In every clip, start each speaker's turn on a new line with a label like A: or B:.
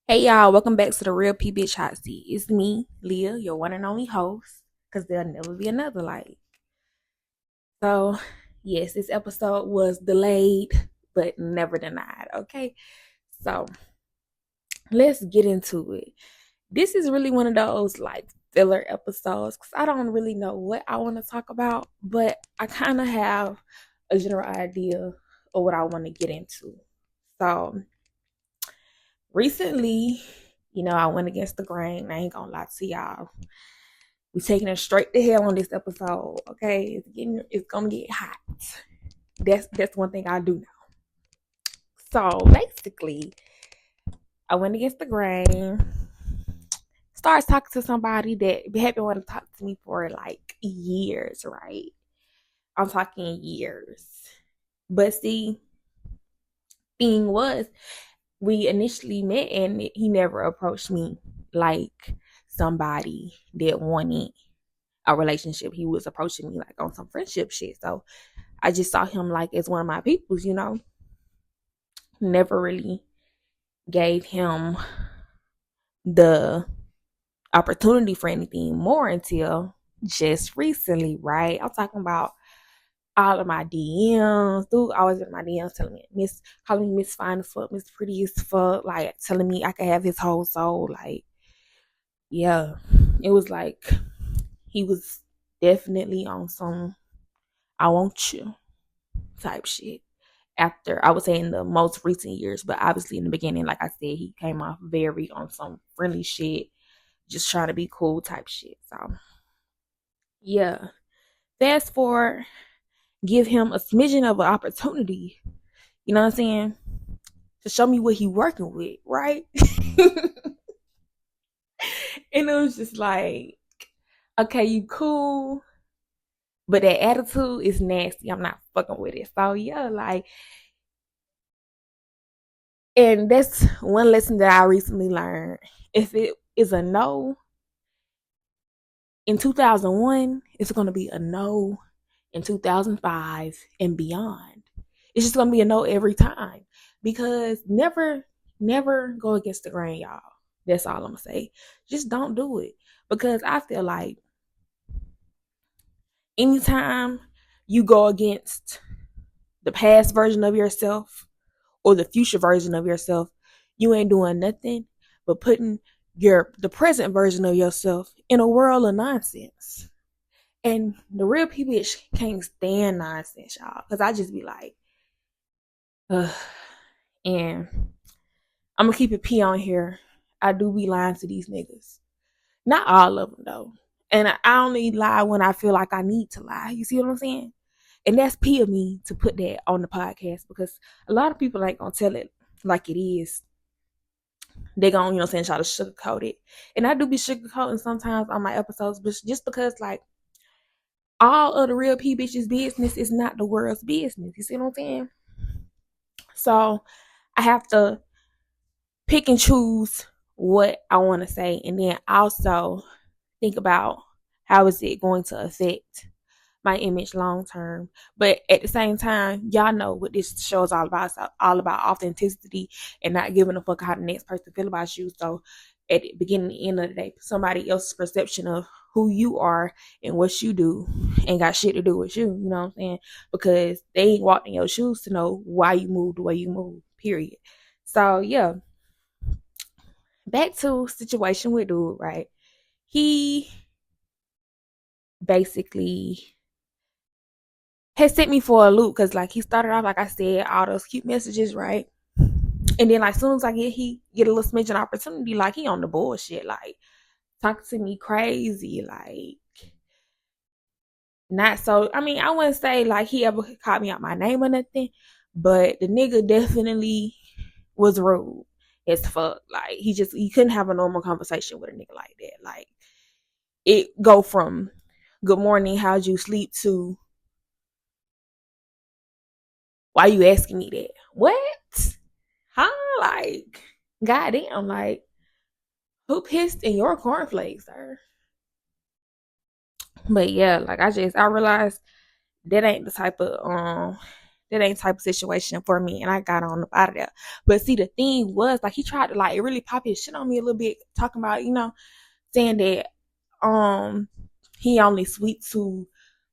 A: Hey y'all, welcome back to the Real P Bitch Hot Seat. It's me, Leah, your one and only host, because there'll never be another like. So, yes, this episode was delayed, but never denied, okay? So, let's get into it. This is really one of those like filler episodes because I don't really know what I want to talk about, but I kind of have a general idea of what I want to get into. So, recently, I went against the grain. I ain't gonna lie to y'all. We taking it straight to hell on this episode. Okay, it's gonna get hot. That's one thing I do know. So basically, I went against the grain. Starts talking to somebody that had been wanting to talk to me for like years, right? I'm talking years. But see, thing was, we initially met and he never approached me like somebody that wanted a relationship. He was approaching me like on some friendship shit. So I just saw him like as one of my peoples. Never really gave him the opportunity for anything more until just recently, right? I'm talking about all of my DMs. Dude always in my DMs telling me calling me Miss Fine as fuck, Miss Pretty as fuck, like telling me I could have his whole soul. Like, yeah. It was like he was definitely on some I want you type shit. After I would say in the most recent years, but obviously in the beginning, like I said, he came off very on some friendly shit, just trying to be cool type shit. So yeah. Fast forward, give him a smidgen of an opportunity, you know what I'm saying? To show me what he working with, right? And it was just like, okay, you cool, but that attitude is nasty. I'm not fucking with it. So yeah, like, and that's one lesson that I recently learned. If it is a no in 2001, it's going to be a no in 2005 and beyond. It's just going to be a no every time because never go against the grain, y'all. That's all I'm going to say. Just don't do it because I feel like anytime you go against the past version of yourself or the future version of yourself, you ain't doing nothing but putting the present version of yourself in a world of nonsense. And the real people can't stand nonsense, y'all. Cause I just be like, ugh. And I'm gonna keep it P on here. I do be lying to these niggas. Not all of them though. And I only lie when I feel like I need to lie. You see what I'm saying? And that's P of me to put that on the podcast because a lot of people ain't gonna tell it like it is. They gonna, try to sugarcoat it. And I do be sugarcoating sometimes on my episodes, but just because like all of the real P bitches business is not the world's business. You see what I'm saying? So I have to pick and choose what I want to say and then also think about how is it going to affect my image long term. But at the same time, y'all know what this show is all about. It's all about authenticity and not giving a fuck how the next person feel about you. So at the beginning and end of the day, somebody else's perception of who you are and what you do ain't got shit to do with you. You know what I'm saying? Because they ain't walked in your shoes to know why you move the way you move. Period. So yeah, back to situation with dude. Right? He basically has sent me for a loop because like he started off like I said all those cute messages, right? And then like soon as I get a little smidgen opportunity, like he on the bullshit, like talking to me crazy, like not so. I mean, I wouldn't say like he ever called me out my name or nothing, but the nigga definitely was rude as fuck. Like he couldn't have a normal conversation with a nigga like that. Like it go from good morning, how'd you sleep to why you asking me that? What? Huh? Like, goddamn, like, who pissed in your cornflakes, sir? But yeah, like I realized that ain't the type of that ain't type of situation for me, and I got on up out of there. But see, the thing was, like, he tried to like really pop his shit on me a little bit, talking about, saying that he only sweet to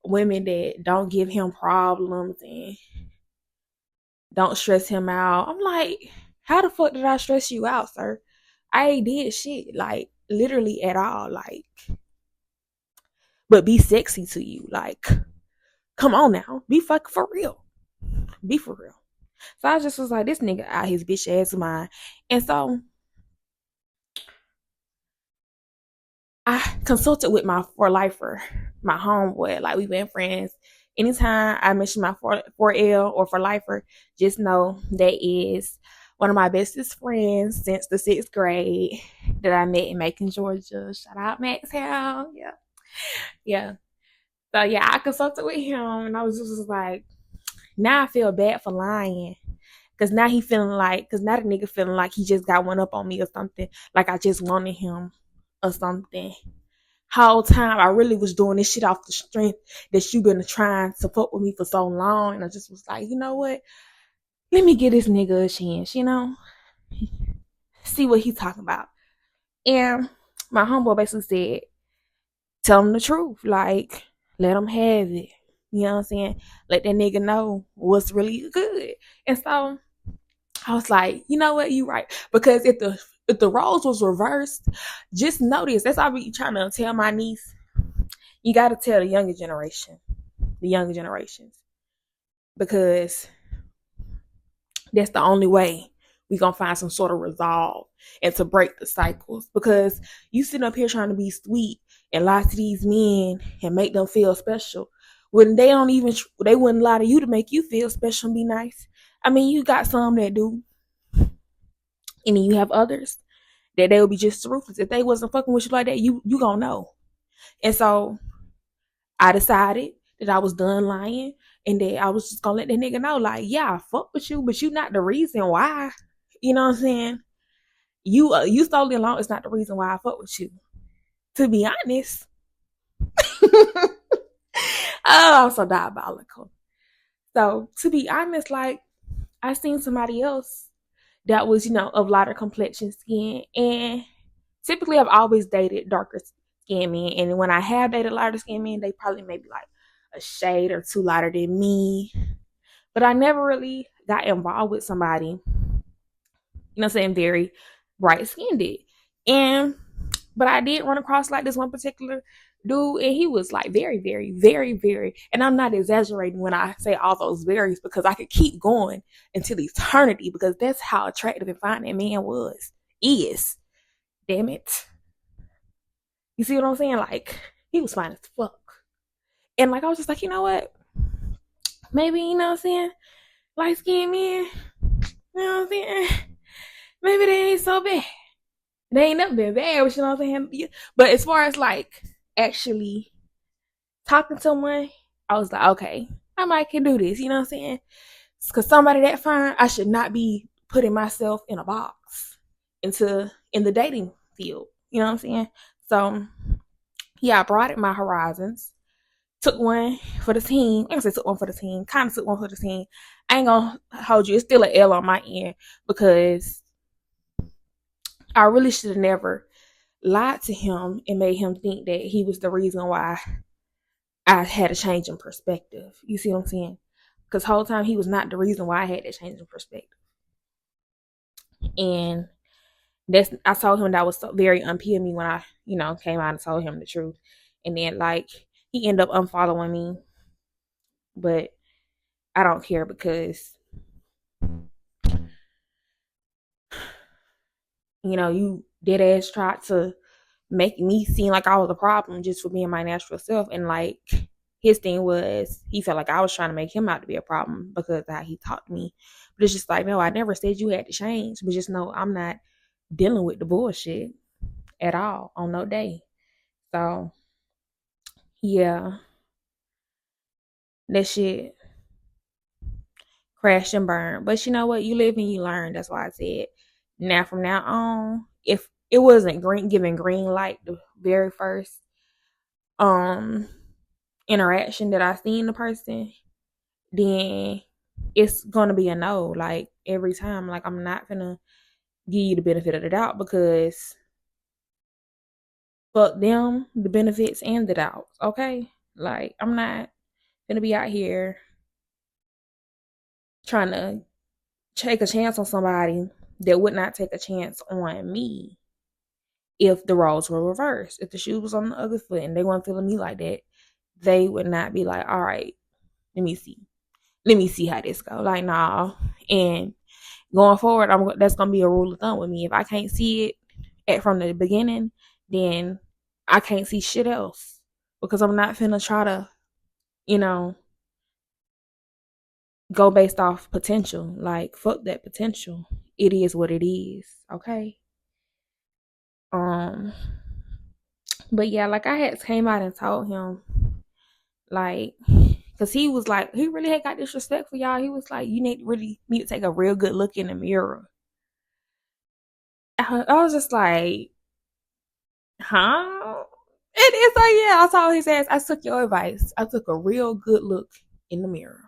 A: women that don't give him problems and don't stress him out. I'm like, how the fuck did I stress you out, sir? I ain't did shit, like, literally at all, like, but be sexy to you, like, come on now, be fucking for real, be for real. So I just was like, this nigga out his bitch ass mind. And so I consulted with my for lifer, my homeboy. Like, we been friends. Anytime I mention my 4L or for lifer, just know that is one of my bestest friends since the 6th grade that I met in Macon, Georgia. Shout out Max House. Yeah. Yeah. So yeah, I consulted with him, and I was just like, now I feel bad for lying. Cause now he feeling like, cause now the nigga feeling like he just got one up on me or something. Like I just wanted him or something. Whole time I really was doing this shit off the strength that you been trying to fuck with me for so long. And I just was like, you know what? Let me give this nigga a chance, see what he's talking about. And my homeboy basically said, tell him the truth. Like, let him have it. You know what I'm saying? Let that nigga know what's really good. And so I was like, you know what? You right. Because if the roles was reversed, just notice. That's all I be trying to tell my niece. You got to tell the younger generations, because that's the only way we gonna find some sort of resolve and to break the cycles. Because you sitting up here trying to be sweet and lie to these men and make them feel special when they wouldn't lie to you to make you feel special and be nice. I mean, you got some that do, and then you have others that they would be just ruthless. If they wasn't fucking with you like that, you gonna know. And so I decided that I was done lying, and that I was just gonna let that nigga know, like, yeah, I fuck with you, but you not the reason why. You know what I'm saying? You solely alone is not the reason why I fuck with you. To be honest. Oh, I'm so diabolical. So to be honest, like, I seen somebody else that was, of lighter complexion skin, and typically I've always dated darker skin men, and when I have dated lighter skin men, they probably maybe like a shade or two lighter than me. But I never really got involved with somebody, saying, very bright skinned. And but I did run across like this one particular dude, and he was like very, very, very, very, and I'm not exaggerating when I say all those varies, because I could keep going until eternity, because that's how attractive and fine that man is. Damn it. You see what I'm saying? Like, he was fine as fuck. And like, I was just like, you know what? Maybe, you know what I'm saying? Light skinned men, you know what I'm saying? Maybe they ain't so bad. They ain't never been bad, but you know what I'm saying? But as far as like actually talking to someone, I was like, okay, I might can do this, you know what I'm saying? Because somebody that fine, I should not be putting myself in a box in the dating field, you know what I'm saying? So yeah, I broadened my horizons. Took one for the team. I say took one for the team. Kind of took one for the team. I ain't gonna hold you. It's still an L on my end, because I really should have never lied to him and made him think that he was the reason why I had a change in perspective. You see what I'm saying? Because the whole time he was not the reason why I had that change in perspective. And I told him that was so very unpeeled me when I, came out and told him the truth. And then like he ended up unfollowing me. But I don't care, because you dead ass tried to make me seem like I was a problem just for being my natural self. And like, his thing was, he felt like I was trying to make him out to be a problem because of how he talked to me. But it's just like, no, I never said you had to change. But just know I'm not dealing with the bullshit at all on no day. So yeah, that shit crashed and burned. But you know what? You live and you learn. That's why I said, now from now on, if it wasn't giving green light the very first interaction that I seen the person, then it's gonna be a no. Like every time. Like I'm not gonna give you the benefit of the doubt because fuck them, the benefits and the doubts. Okay? Like I'm not gonna be out here trying to take a chance on somebody that would not take a chance on me if the roles were reversed. If the shoe was on the other foot and they weren't feeling me like that, they would not be like, all right, let me see. Let me see how this go. Like, nah. And going forward, that's gonna be a rule of thumb with me. If I can't see it from the beginning, then I can't see shit else. Because I'm not finna try to, you know, go based off potential. Like, fuck that potential. It is what it is. Okay. Um, but yeah, like I had came out and told him, like, cause he was like, he really had got disrespect for y'all. He was like, you need to take a real good look in the mirror. I was just like, huh? And it's like, yeah, I told his ass, I took your advice. I took a real good look in the mirror.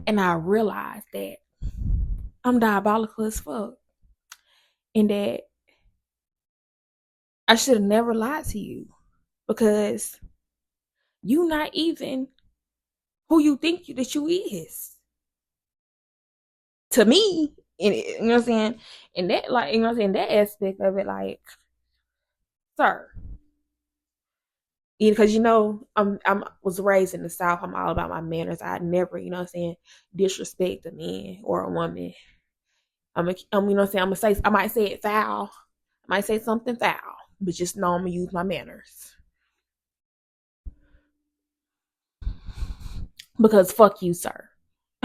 A: And I realized that I'm diabolical as fuck. And that I should have never lied to you. Because you not even who you think that you is. To me. And you know what I'm saying? And that, like, you know what I'm saying, that aspect of it, like, sir. Because I'm was raised in the South. I'm all about my manners. I never, you know what I'm saying, disrespect a man or a woman. You know what I'm saying, I might say it foul. I might say something foul, but just know I'm gonna use my manners. Because fuck you, sir.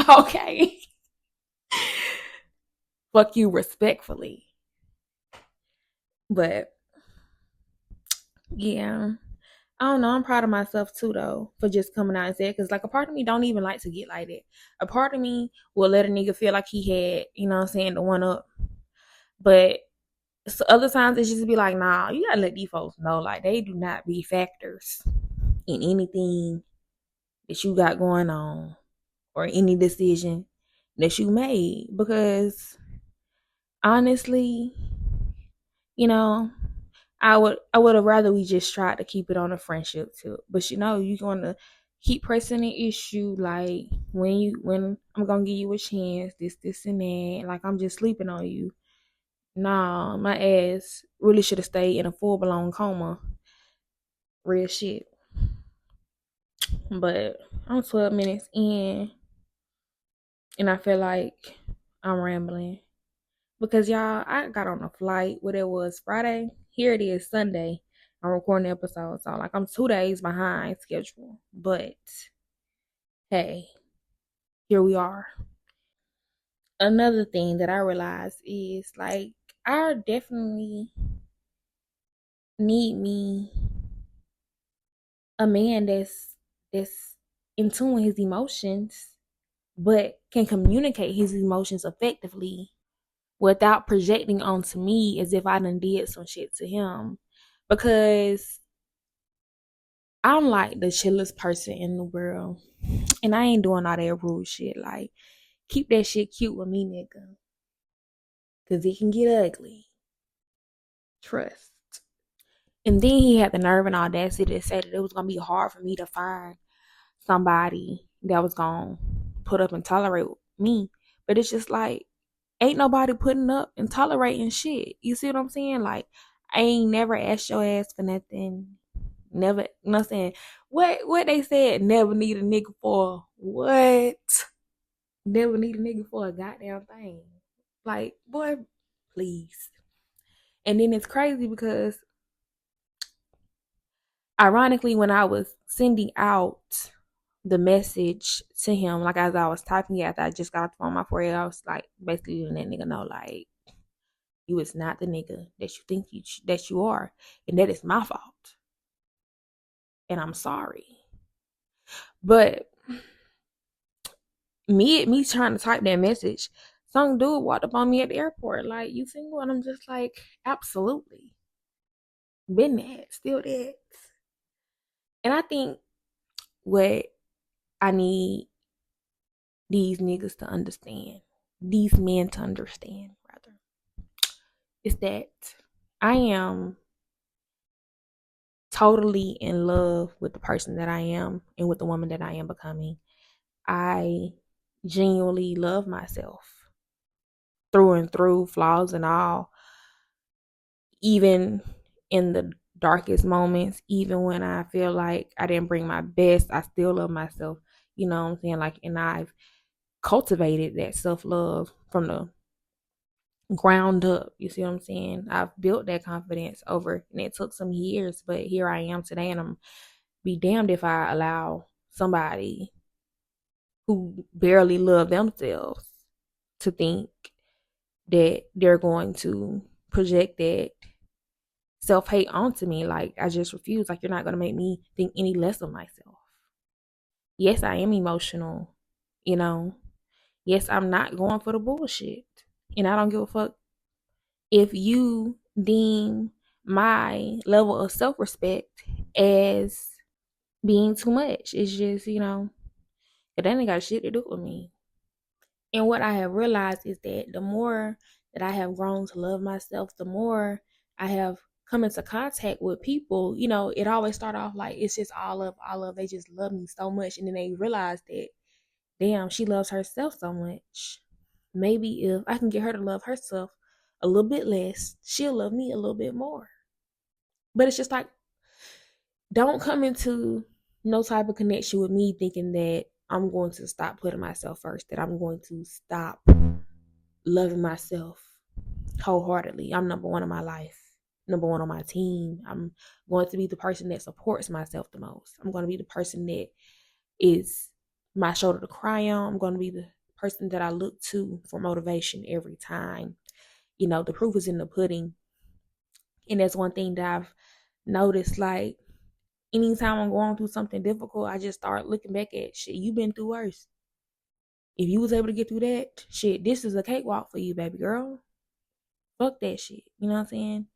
A: Okay. Fuck you respectfully. But yeah. I don't know. I'm proud of myself too, though, for just coming out and saying, because like a part of me don't even like to get like that. A part of me will let a nigga feel like he had, you know what I'm saying, the one up. But so other times it's just be like, nah, you gotta let these folks know, like they do not be factors in anything that you got going on or any decision that you made. Because honestly, you know, I would have rather we just tried to keep it on a friendship tip. But you're gonna keep pressing the issue like when I'm gonna give you a chance, this and that, like I'm just sleeping on you. Nah, my ass really should have stayed in a full blown coma. Real shit. But I'm 12 minutes in and I feel like I'm rambling. Because y'all, I got on a flight, what it was Friday. Here it is Sunday. I'm recording the episode. So like I'm 2 days behind schedule. But hey, here we are. Another thing that I realized is like I definitely need me a man that's in tune with his emotions, but can communicate his emotions effectively without projecting onto me as if I done did some shit to him. Because I'm like the chillest person in the world. And I ain't doing all that rude shit. Like, keep that shit cute with me, nigga. Cause it can get ugly. Trust. And then he had the nerve and audacity to say that it was gonna be hard for me to find somebody that was gonna put up and tolerate me. But it's just like, ain't nobody putting up and tolerating shit. You see what I'm saying? Like, I ain't never asked your ass for nothing. Never, you know what I'm saying? What they said, never need a nigga for what? Never need a nigga for a goddamn thing. Like, boy, please. And then it's crazy because ironically, when I was sending out the message to him, like as I was typing it after I just got off the phone my forehead, I was like basically letting that nigga know, like, you is not the nigga that you think that you are, and that is my fault, and I'm sorry. But me trying to type that message, some dude walked up on me at the airport, like, you single? And I'm just like, absolutely. Been that, still that. And I think what I need these niggas to understand, these men to understand, rather, is that I am totally in love with the person that I am and with the woman that I am becoming. I genuinely love myself through and through, flaws and all, even in the darkest moments, even when I feel like I didn't bring my best, I still love myself. You know what I'm saying? Like, and I've cultivated that self love from the ground up. You see what I'm saying? I've built that confidence over, and it took some years, but here I am today, and I'm be damned if I allow somebody who barely love themselves to think that they're going to project that self hate onto me. Like, I just refuse. Like, you're not going to make me think any less of myself. Yes, I am emotional, you know. Yes, I'm not going for the bullshit. And I don't give a fuck if you deem my level of self respect as being too much. It's just, it ain't got shit to do with me. And what I have realized is that the more that I have grown to love myself, the more I have come into contact with people, it always start off like it's just all of they just love me so much. And then they realize that, damn, she loves herself so much. Maybe if I can get her to love herself a little bit less, she'll love me a little bit more. But it's just like, don't come into no type of connection with me thinking that I'm going to stop putting myself first, that I'm going to stop loving myself wholeheartedly. I'm number one in my life, number one on my team. I'm going to be the person that supports myself the most. I'm going to be the person that is my shoulder to cry on. I'm going to be the person that I look to for motivation every time. The proof is in the pudding. And that's one thing that I've noticed. Like, anytime I'm going through something difficult, I just start looking back at shit. You've been through worse. If you was able to get through that shit, this is a cakewalk for you, baby girl. Fuck that shit. You know what I'm saying?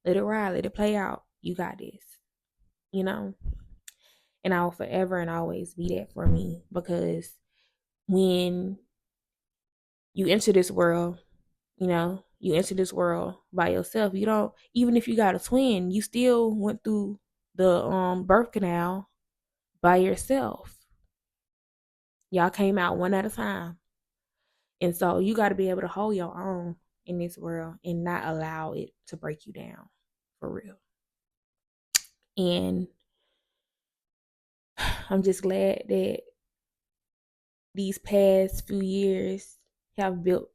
A: Let it ride. Let it play out. You got this. You know? And I will forever and always be that for me, because when you enter this world, you enter this world by yourself. You don't, even if you got a twin, you still went through the birth canal by yourself. Y'all came out one at a time. And so you got to be able to hold your own in this world and not allow it to break you down, for real. And I'm just glad that these past few years have built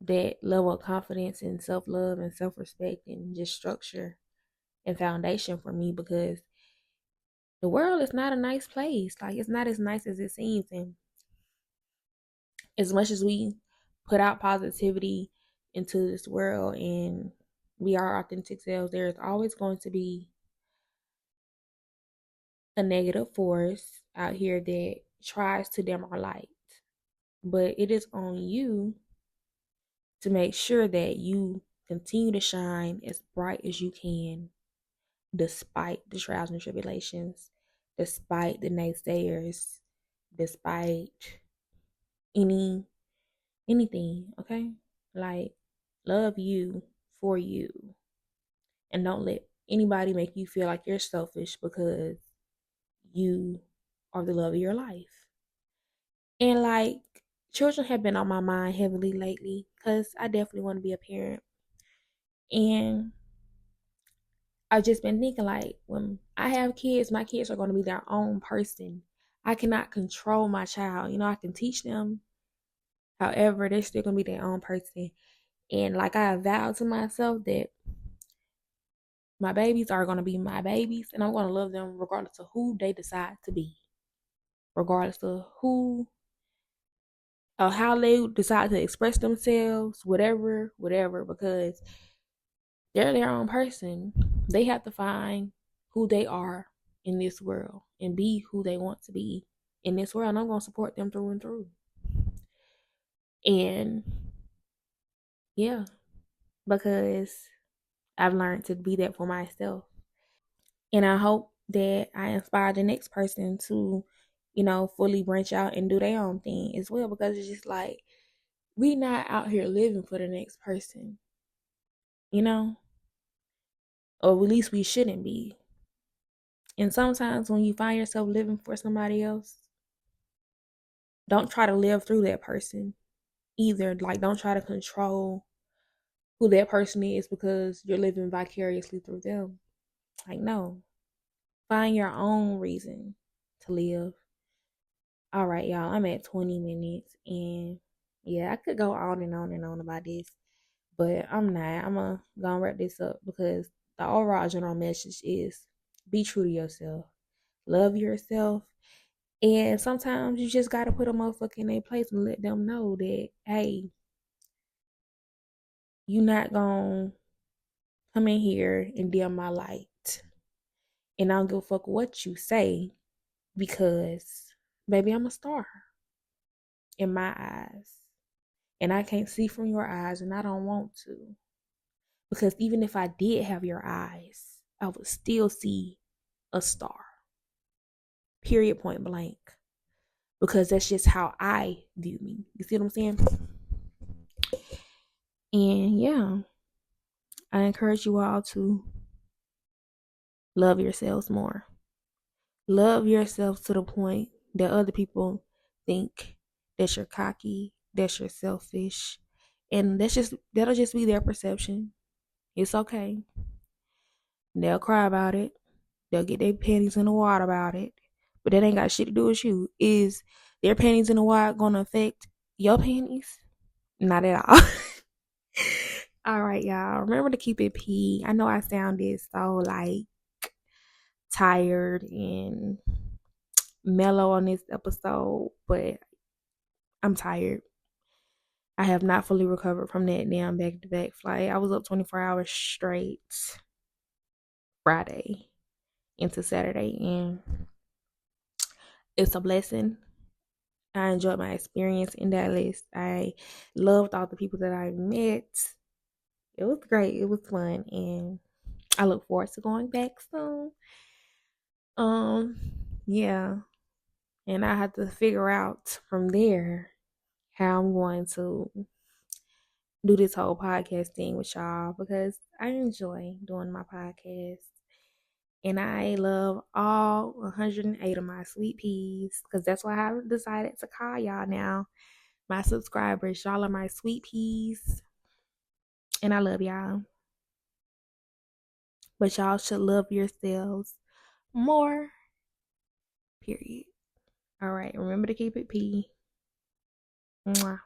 A: that level of confidence and self-love and self-respect and just structure and foundation for me, because the world is not a nice place. Like, it's not as nice as it seems. And as much as we put out positivity into this world and we are authentic selves, there's always going to be a negative force out here that tries to dim our light. But it is on you to make sure that you continue to shine as bright as you can, despite the trials and tribulations, despite the naysayers, despite any anything, okay? Like, love you for you. And don't let anybody make you feel like you're selfish because you are the love of your life. And like, children have been on my mind heavily lately because I definitely want to be a parent. And I've just been thinking, like, when I have kids, my kids are going to be their own person. I cannot control my child. I can teach them. However, they're still going to be their own person. And like, I have vowed to myself that my babies are going to be my babies, and I'm going to love them regardless of who they decide to be, regardless of who or how they decide to express themselves, whatever, because they're their own person. They have to find who they are in this world and be who they want to be in this world. And I'm going to support them through and through. And yeah, because I've learned to be that for myself. And I hope that I inspire the next person to fully branch out and do their own thing as well, because it's just like we not out here living for the next person, you know, or at least we shouldn't be. And sometimes when you find yourself living for somebody else, don't try to live through that person either. Like, don't try to control who that person is because you're living vicariously through them. Like, no, find your own reason to live. All right, y'all, I'm at 20 minutes, and yeah, I could go on and on and on about this, but I'm not. I'm gonna wrap this up because the overall general message is be true to yourself, love yourself, and sometimes you just gotta put a motherfucker in their place and let them know that, hey, you not gonna come in here and dim my light, and I don't give a fuck what you say because, baby, I'm a star in my eyes. And I can't see from your eyes, and I don't want to. Because even if I did have your eyes, I would still see a star. Period, point blank. Because that's just how I view me. You see what I'm saying? And yeah, I encourage you all to love yourselves more. Love yourself to the point that other people think that you're cocky, that you're selfish. And that'll just be their perception. It's okay. They'll cry about it. They'll get their panties in the water about it. But that ain't got shit to do with you. Is their panties in the water gonna affect your panties? Not at all. All right, y'all. Remember to keep it P. I know I sounded so like tired and mellow on this episode, but I'm tired. I have not fully recovered from that damn back to back flight. I was up 24 hours straight Friday into Saturday, and it's a blessing. I enjoyed my experience in Dallas. I loved all the people that I met. It was great. It was fun, and I look forward to going back soon. Um, yeah, and I had to figure out from there how I'm going to do this whole podcast thing with y'all, because I enjoy doing my podcast. And I love all 108 of my sweet peas, because that's why I decided to call y'all now. My subscribers, y'all are my sweet peas. And I love y'all. But y'all should love yourselves more. Period. All right. Remember to keep it P. Mwah.